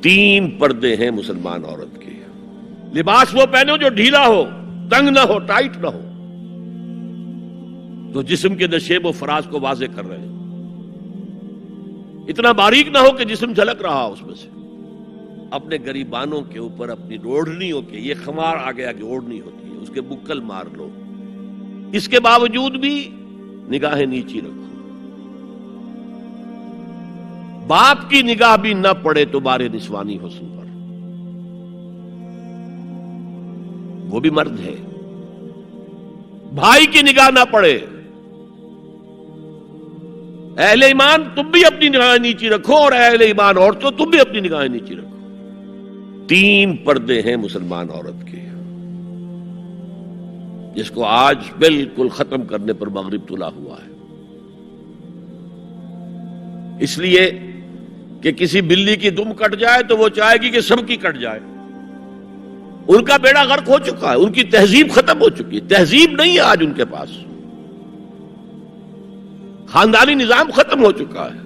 تین پردے ہیں مسلمان عورت کے. لباس وہ پہنو جو ڈھیلا ہو، تنگ نہ ہو، ٹائٹ نہ ہو، تو جسم کے نشیب و فراز کو واضح کر رہے ہیں. اتنا باریک نہ ہو کہ جسم جھلک رہا اس میں سے. اپنے گریبانوں کے اوپر اپنی اوڑھنیوں کے، یہ خمار آ گیا کہ اوڑھنی ہوتی ہے، اس کے بکل مار لو. اس کے باوجود بھی نگاہیں نیچی رکھو. باپ کی نگاہ بھی نہ پڑے تو بار نسوانی حسن پر. وہ بھی مرد ہے. بھائی کی نگاہ نہ پڑے. اہل ایمان تم بھی اپنی نگاہیں نیچی رکھو، اور اہل ایمان عورتوں تم بھی اپنی نگاہیں نیچی رکھو. تین پردے ہیں مسلمان عورت کے، جس کو آج بالکل ختم کرنے پر مغرب تلا ہوا ہے. اس لیے کہ کسی بلی کی دم کٹ جائے تو وہ چاہے گی کہ سب کی کٹ جائے. ان کا بیڑا غرق ہو چکا ہے، ان کی تہذیب ختم ہو چکی ہے. تہذیب نہیں ہے آج ان کے پاس. خاندانی نظام ختم ہو چکا ہے.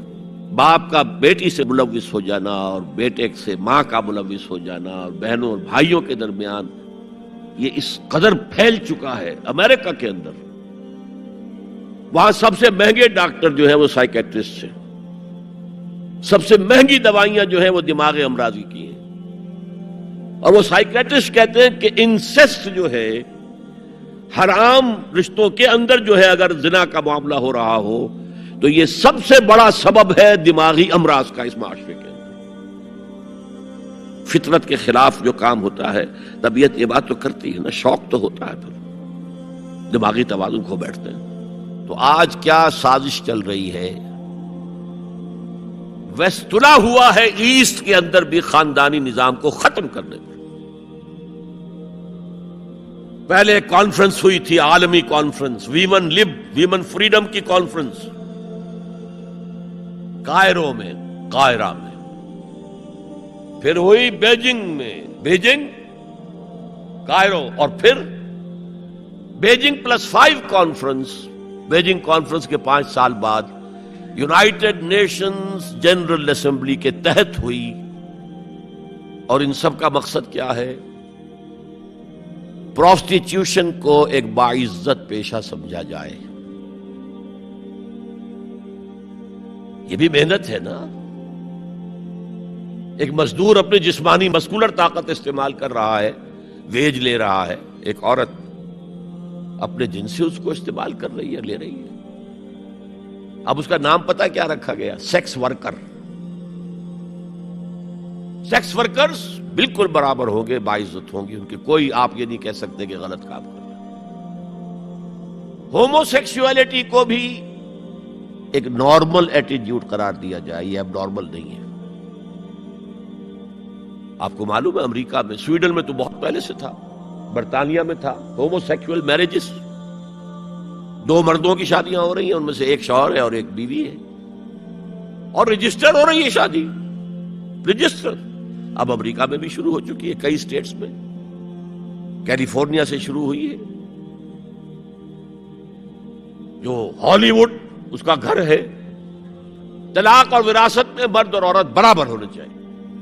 باپ کا بیٹی سے ملوث ہو جانا، اور بیٹے سے ماں کا ملوث ہو جانا، اور بہنوں اور بھائیوں کے درمیان یہ اس قدر پھیل چکا ہے. امریکہ کے اندر وہاں سب سے مہنگے ڈاکٹر جو ہیں وہ سائیکیٹرسٹ ہیں. سب سے مہنگی دوائیاں جو ہیں وہ دماغ امراضی کی ہیں. اور وہ سائیکیٹرسٹ کہتے ہیں کہ انسیسٹ جو ہے، حرام رشتوں کے اندر جو ہے اگر زنا کا معاملہ ہو رہا ہو تو یہ سب سے بڑا سبب ہے دماغی امراض کا اس معاشرے کے اندر. فطرت کے خلاف جو کام ہوتا ہے، طبیعت یہ بات تو کرتی ہے نا، شوق تو ہوتا ہے، پھر دماغی توازن کھو بیٹھتے ہیں. تو آج کیا سازش چل رہی ہے؟ ویسٹ تلا ہوا ہے ایسٹ کے اندر بھی خاندانی نظام کو ختم کرنے پر. پہلے ایک کانفرنس ہوئی تھی، عالمی کانفرنس، ویمن لب، ویمن فریڈم کی کانفرنس، کائرو میں، قاہرہ میں. پھر ہوئی بیجنگ میں، بیجنگ، کائرو، اور پھر بیجنگ +5 کانفرنس. بیجنگ کانفرنس کے 5 سال بعد یونائیٹڈ نیشنز جنرل اسمبلی کے تحت ہوئی. اور ان سب کا مقصد کیا ہے؟ پروسٹیٹیوشن کو ایک باعزت پیشہ سمجھا جائے. یہ بھی محنت ہے نا. ایک مزدور اپنی جسمانی مسکولر طاقت استعمال کر رہا ہے، ویج لے رہا ہے. ایک عورت اپنے جنس سے اس کو استعمال کر رہی ہے، لے رہی ہے. اب اس کا نام پتہ کیا رکھا گیا؟ Sex worker. سیکس ورکرز بالکل برابر ہوں گے، باعزت ہوں گے ان کے. کوئی آپ یہ نہیں کہہ سکتے کہ غلط کام کر رہے ہیں. ہومو سیکسولیٹی کو بھی ایک نارمل ایٹیٹیوڈ قرار دیا جائے، یہ اب نارمل نہیں ہے. آپ کو معلوم ہے امریکہ میں، سویڈن میں تو بہت پہلے سے تھا، برطانیہ میں تھا. ہومو سیکسول میرجز، 2 مردوں کی شادیاں ہو رہی ہیں، ان میں سے ایک شوہر ہے اور ایک بیوی ہے، اور رجسٹر ہو رہی ہے شادی، رجسٹر. اب امریکہ میں بھی شروع ہو چکی ہے، کئی اسٹیٹس میں. کیلیفورنیا سے شروع ہوئی ہے، جو ہالی ووڈ اس کا گھر ہے. طلاق اور وراثت میں مرد اور عورت برابر ہونے چاہیے.